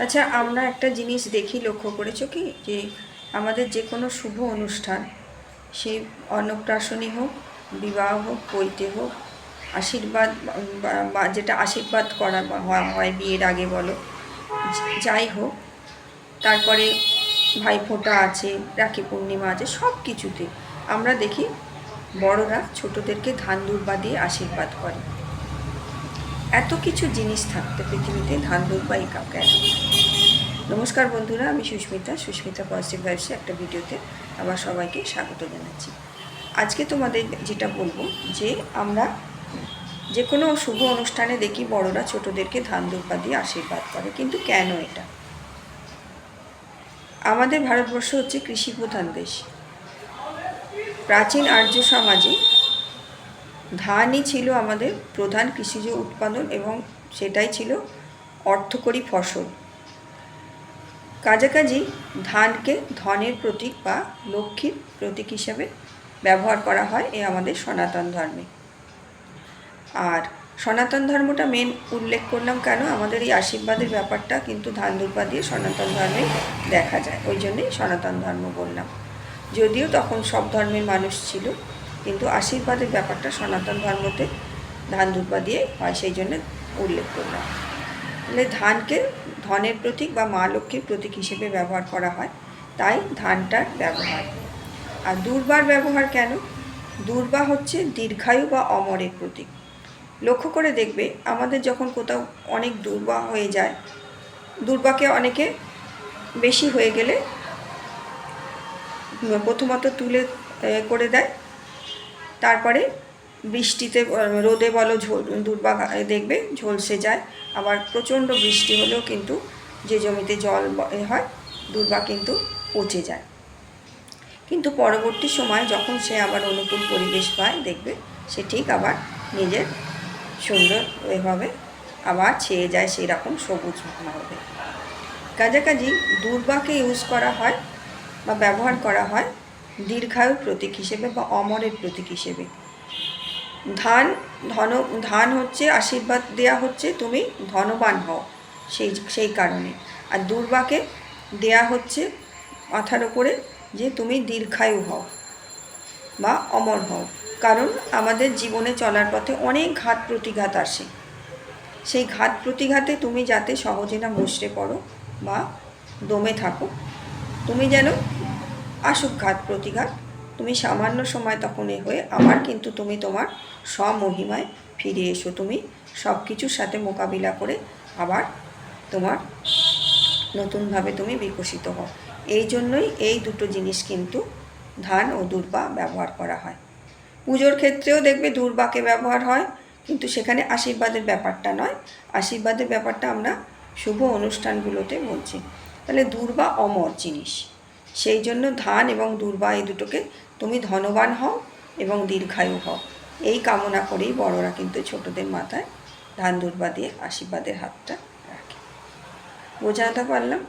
আচ্ছা, আমরা একটা জিনিস দেখি, লক্ষ্য করেছো কি, যে আমাদের যে কোনো শুভ অনুষ্ঠান, সেই অন্নপ্রাশনই হোক, বিবাহ হোক, পৈতে হোক, আশীর্বাদ বা যেটা আশীর্বাদ করা হয় বিয়ের আগে বলো, যাই হোক, তারপরে ভাইফোঁটা আছে, রাখি পূর্ণিমা আছে, সব কিছুতে আমরা দেখি বড়রা ছোটদেরকে ধান দুর্বা দিয়ে আশীর্বাদ করে। এত কিছু জিনিস থাকতে পৃথিবীতে ধান দুর্বাই কেন? নমস্কার বন্ধুরা, আমি সুস্মিতা পজিটিভ ভাইবসে একটা ভিডিওতে আবার সবাইকে স্বাগত জানাচ্ছি। আজকে তোমাদের যেটা বলবো, যে আমরা যে কোনো শুভ অনুষ্ঠানে দেখি বড়রা ছোটদেরকে ধান দুর্বা দিয়ে আশীর্বাদ করে, কিন্তু কেন এটা? আমাদের ভারতবর্ষ হচ্ছে কৃষিপ্রধান দেশ। প্রাচীন আর্য সমাজে ধানই ছিল আমাদের প্রধান কৃষিজ উৎপাদন, এবং সেটাই ছিল অর্থকরী ফসল। কাছাকাছি ধানকে ধনের প্রতীক বা লক্ষ্মীর প্রতীক হিসাবে ব্যবহার করা হয় আমাদের সনাতন ধর্মে। আর সনাতন ধর্মটা মেন উল্লেখ করলাম কেন, আমাদের এই আশীর্বাদের ব্যাপারটা কিন্তু ধান দুর্বা দিয়ে সনাতন ধর্মে দেখা যায়, ওই জন্যই সনাতন ধর্ম বললাম। যদিও তখন সব ধর্মের মানুষ ছিল, কিন্তু আশীর্বাদের ব্যাপারটা সনাতন ধর্মতে ধান দুর্বা দিয়ে হয়, সেই জন্য উল্লেখ করলাম। তাহলে ধানকে ধনের প্রতীক বা মা লক্ষ্মীর প্রতীক হিসেবে ব্যবহার করা হয়, তাই ধানটার ব্যবহার। আর দুর্বার ব্যবহার কেন? দুর্বা হচ্ছে দীর্ঘায়ু বা অমরের প্রতীক। লক্ষ্য করে দেখবে, আমাদের যখন কোথাও অনেক দুর্বা হয়ে যায়, দুর্বাকে অনেকে বেশি হয়ে গেলে প্রথমত তুলে করে দেয়, তারপরে বৃষ্টিতে রোদে বলো দুর্বা দেখবে ঝলসে যায়। আবার প্রচণ্ড বৃষ্টি হলেও কিন্তু যে জমিতে জল হয়, দুর্বা কিন্তু পচে যায়। কিন্তু পরবর্তী সময় যখন সে আবার অনুকূল পরিবেশ পায়, দেখবে সে ঠিক আবার নিজের সুন্দর এভাবে আবার ছেয়ে যায়, সেই রকম সবুজ হবে। কাছাকাছি দুর্বাকে ইউজ করা হয় বা ব্যবহার করা হয় দীর্ঘায়ুর প্রতীক হিসেবে বা অমরের প্রতীক হিসেবে। ধান হচ্ছে আশীর্বাদ দেয়া হচ্ছে তুমি ধনবান হও, সেই কারণে। আর দুর্বাকে দেয়া হচ্ছে মাথার ওপরে যে তুমি দীর্ঘায়ু হও বা অমর হও। কারণ আমাদের জীবনে চলার পথে অনেক ঘাত প্রতিঘাত আসে, সেই ঘাত প্রতিঘাতে তুমি যাতে সহজে না মুষড়ে পড়ো বা দমে থাকো, তুমি যেন আসুক ঘাত প্রতিঘাত, তুমি সামান্য সময় তখন হয়ে আবার কিন্তু তুমি তোমার স্বমহিমায় ফিরে এসো, তুমি সব কিছুর সাথে মোকাবিলা করে আবার তোমার নতুনভাবে তুমি বিকশিত হও। এই জন্যই এই দুটো জিনিস কিন্তু ধান ও দুর্বা ব্যবহার করা হয়। পুজোর ক্ষেত্রেও দেখবে দুর্বাকে ব্যবহার হয়, কিন্তু সেখানে আশীর্বাদের ব্যাপারটা নয়, আশীর্বাদের ব্যাপারটা আমরা শুভ অনুষ্ঠানগুলোতে বলছি। তাহলে দুর্বা অমর জিনিস, সেই জন্য ধান এবং দুর্বা এই দুটোকে তুমি ধনবান হও এবং দীর্ঘায়ু হও, এই কামনা করেই বড়রা কিন্তু ছোটদের মাথায় ধান দুর্বা দিয়ে আশীর্বাদের হাতটা রাখে। বোঝাতে পারলাম?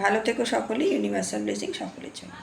ভালো থেকো সকলেই, ইউনিভার্সাল ব্লেসিং সকলের জন্য।